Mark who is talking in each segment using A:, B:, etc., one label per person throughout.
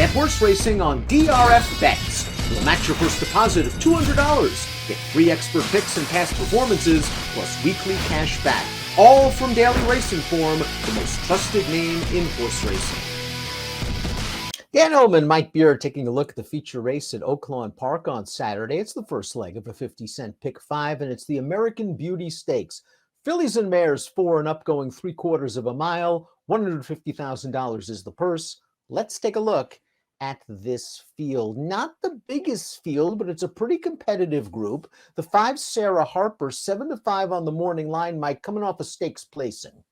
A: Bet horse racing on DRF Bets. We'll match your first deposit of $200. Get free expert picks and past performances, plus weekly cash back. All from Daily Racing Form, the most trusted name in horse racing. Dan Illman, Mike Beer taking a look at the feature race at Oaklawn Park on Saturday. It's the first leg of a 50-cent pick five, and it's the American Beauty Stakes. Fillies and mares 4 and up going 3/4 of a mile. $150,000 is the purse. Let's take a look at this field. Not the biggest field, but it's a pretty competitive group. The 5 Sarah Harper, 7-5 on the morning line, Mike, coming off a stakes placing.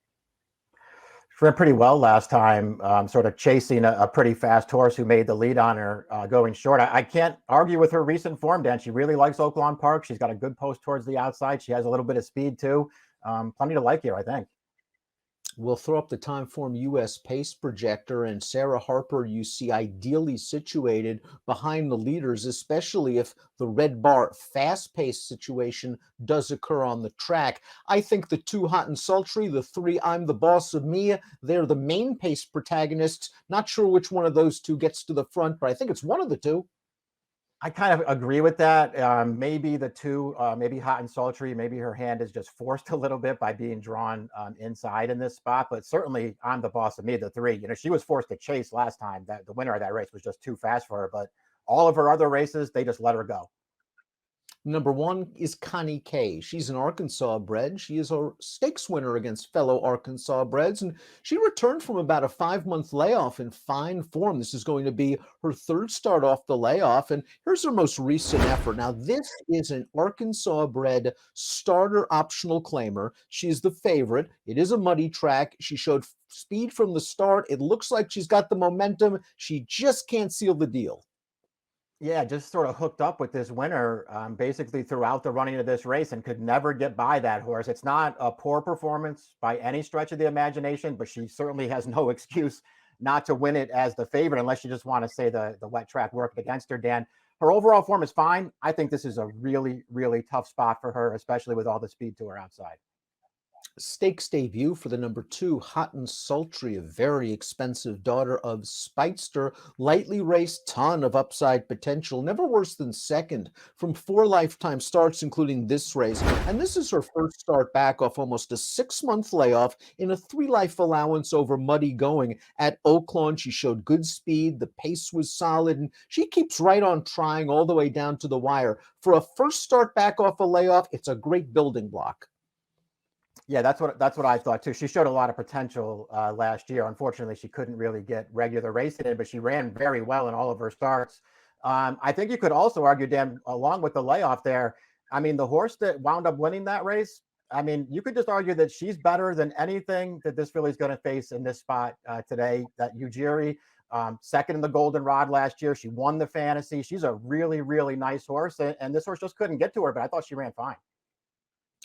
B: She ran pretty well last time, sort of chasing a pretty fast horse who made the lead on her going short. I can't argue with her recent form, Dan. She really likes Oaklawn Park. She's got a good post towards the outside. She has a little bit of speed too. Plenty to like here, I think.
A: We'll throw up the Timeform US pace projector, and Sarah Harper you see ideally situated behind the leaders, especially if the red bar fast-paced situation does occur on the track. I think the 2 Hot and Sultry, the 3 I'm the Boss of Me, they're the main pace protagonists. Not sure which one of those two gets to the front, but I think it's one of the two.
B: I kind of agree with that. Maybe the 2, maybe Hot and Sultry, maybe her hand is just forced a little bit by being drawn inside in this spot, but certainly I'm the Boss of Me, the 3. She was forced to chase last time. That the winner of that race was just too fast for her, but all of her other races, they just let her go.
A: Number 1 is Connie K. She's an Arkansas bred. She is a stakes winner against fellow Arkansas breds, and she returned from about a 5-month layoff in fine form. This is going to be her 3rd start off the layoff, and here's her most recent effort. Now, this is an Arkansas bred starter optional claimer. She's the favorite. It is a muddy track. She showed speed from the start. It looks like she's got the momentum. She just can't seal the deal.
B: Yeah, just sort of hooked up with this winner basically throughout the running of this race and could never get by that horse. It's not a poor performance by any stretch of the imagination, but she certainly has no excuse not to win it as the favorite, unless you just want to say the wet track worked against her, Dan. Her overall form is fine. I think this is a really, really tough spot for her, especially with all the speed to her outside.
A: Stakes debut for the number 2 Hot and Sultry, a very expensive daughter of Speightster, lightly raced, ton of upside potential, never worse than 2nd from 4 lifetime starts, including this race. And this is her first start back off almost a 6-month layoff in a 3-life allowance over muddy going at Oaklawn. She showed good speed, the pace was solid, and she keeps right on trying all the way down to the wire. For a first start back off a layoff, it's a great building block.
B: Yeah, that's what I thought too. She showed a lot of potential last year. Unfortunately, she couldn't really get regular racing in, but she ran very well in all of her starts. I think you could also argue, Dan, along with the layoff there, I mean, the horse that wound up winning that race, I mean, you could just argue that she's better than anything that this filly's going to face in this spot today. That Ujiri, 2nd in the Goldenrod last year. She won the Fantasy. She's a really, really nice horse, and this horse just couldn't get to her, but I thought she ran fine.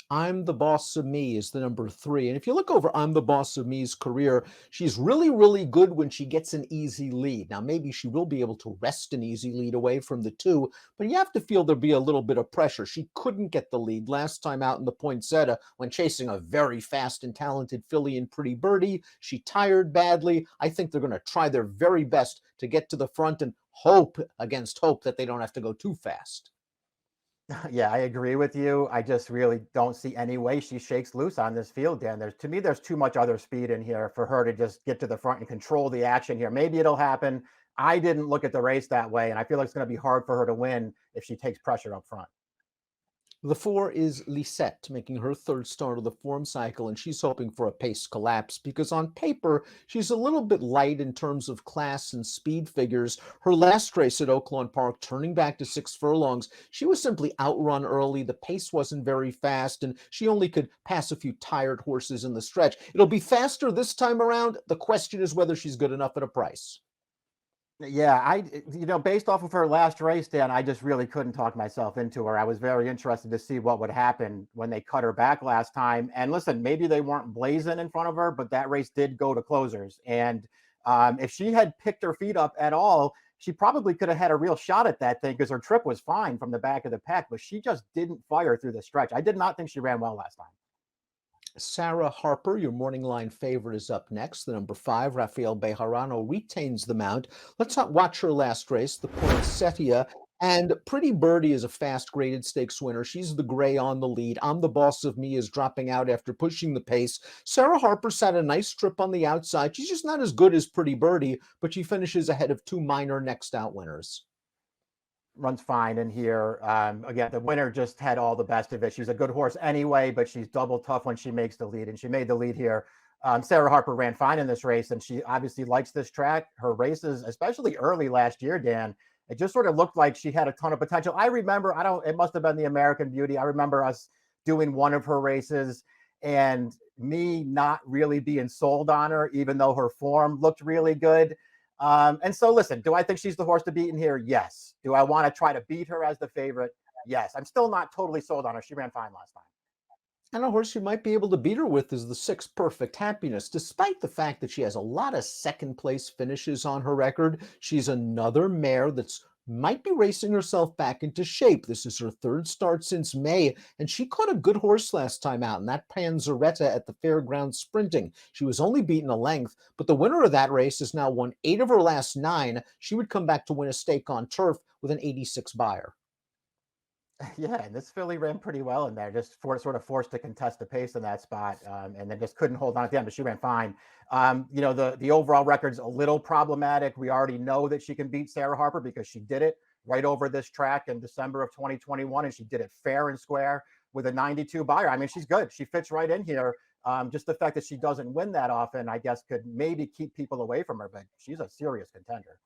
A: I'm the Boss of Me is the number 3. And if you look over I'm the Boss of Me's career, she's really, really good when she gets an easy lead. Now, maybe she will be able to wrest an easy lead away from the 2, but you have to feel there'll be a little bit of pressure. She couldn't get the lead last time out in the Poinsettia when chasing a very fast and talented filly in Pretty Birdie. She tired badly. I think they're going to try their very best to get to the front and hope against hope that they don't have to go too fast.
B: Yeah, I agree with you. I just really don't see any way she shakes loose on this field, Dan. To me, there's too much other speed in here for her to just get to the front and control the action here. Maybe it'll happen. I didn't look at the race that way, and I feel like it's going to be hard for her to win if she takes pressure up front.
A: The 4 is Lisette, making her 3rd start of the form cycle, and she's hoping for a pace collapse because on paper, she's a little bit light in terms of class and speed figures. Her last race at Oaklawn Park, turning back to 6 furlongs, she was simply outrun early. The pace wasn't very fast, and she only could pass a few tired horses in the stretch. It'll be faster this time around. The question is whether she's good enough at a price.
B: Yeah, based off of her last race, Dan, I just really couldn't talk myself into her. I was very interested to see what would happen when they cut her back last time. And listen, maybe they weren't blazing in front of her, but that race did go to closers. And if she had picked her feet up at all, she probably could have had a real shot at that thing because her trip was fine from the back of the pack, but she just didn't fire through the stretch. I did not think she ran well last time.
A: Sarah Harper, your morning line favorite, is up next. The number 5, Rafael Bejarano, retains the mount. Let's not watch her last race, the Poinsettia. And Pretty Birdie is a fast graded stakes winner. She's the gray on the lead. I'm the Boss of Me is dropping out after pushing the pace. Sarah Harper sat a nice trip on the outside. She's just not as good as Pretty Birdie, but she finishes ahead of 2 minor next out winners.
B: Runs fine in here. Again, the winner just had all the best of it. She's a good horse anyway, but she's double tough when she makes the lead, and she made the lead here. Sarah Harper ran fine in this race, and she obviously likes this track. Her races, especially early last year, Dan, it just sort of looked like she had a ton of potential. I remember, it must have been the American Beauty. I remember us doing one of her races and me not really being sold on her, even though her form looked really good. And so, listen, do I think she's the horse to beat in here? Yes. Do I want to try to beat her as the favorite? Yes. I'm still not totally sold on her. She ran fine last time.
A: And a horse you might be able to beat her with is the 6, Perfect Happiness. Despite the fact that she has a lot of second place finishes on her record, she's another mare that's might be racing herself back into shape. This is her 3rd start since May, and she caught a good horse last time out, and that Panzeretta at the Fairgrounds Sprinting. She was only beaten a length, but the winner of that race has now won 8 of her last 9. She would come back to win a stake on turf with an 86 buyer.
B: Yeah, and this filly ran pretty well in there, just sort of forced to contest the pace in that spot, and then just couldn't hold on at the end, but she ran fine. The overall record's a little problematic. We already know that she can beat Sarah Harper because she did it right over this track in December of 2021, and she did it fair and square with a 92 buyer. I mean, she's good. She fits right in here. Just the fact that she doesn't win that often, I guess, could maybe keep people away from her, but she's a serious contender.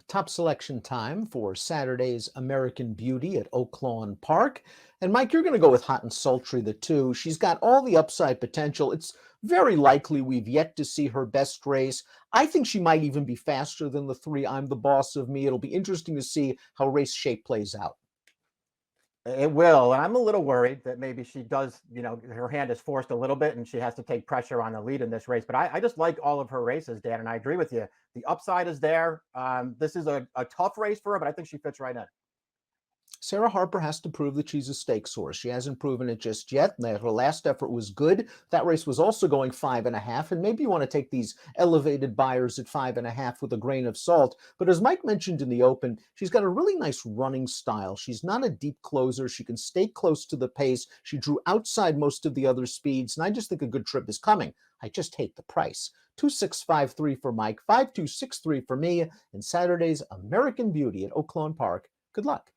A: Top selection time for Saturday's American Beauty at Oaklawn Park. And Mike, you're going to go with Hot and Sultry, the 2. She's got all the upside potential. It's very likely we've yet to see her best race. I think she might even be faster than the 3, I'm the Boss of Me. It'll be interesting to see how race shape plays out.
B: It will. And I'm a little worried that maybe she does, her hand is forced a little bit and she has to take pressure on the lead in this race. But I just like all of her races, Dan, and I agree with you. The upside is there. This is a tough race for her, but I think she fits right in.
A: Sarah Harper has to prove that she's a stakes horse. She hasn't proven it just yet. Her last effort was good. That race was also going 5.5, and maybe you want to take these elevated buyers at 5.5 with a grain of salt. But as Mike mentioned in the open, she's got a really nice running style. She's not a deep closer. She can stay close to the pace. She drew outside most of the other speeds, and I just think a good trip is coming. I just hate the price. 2653 for Mike, 5263 for me, and Saturday's American Beauty at Oaklawn Park. Good luck.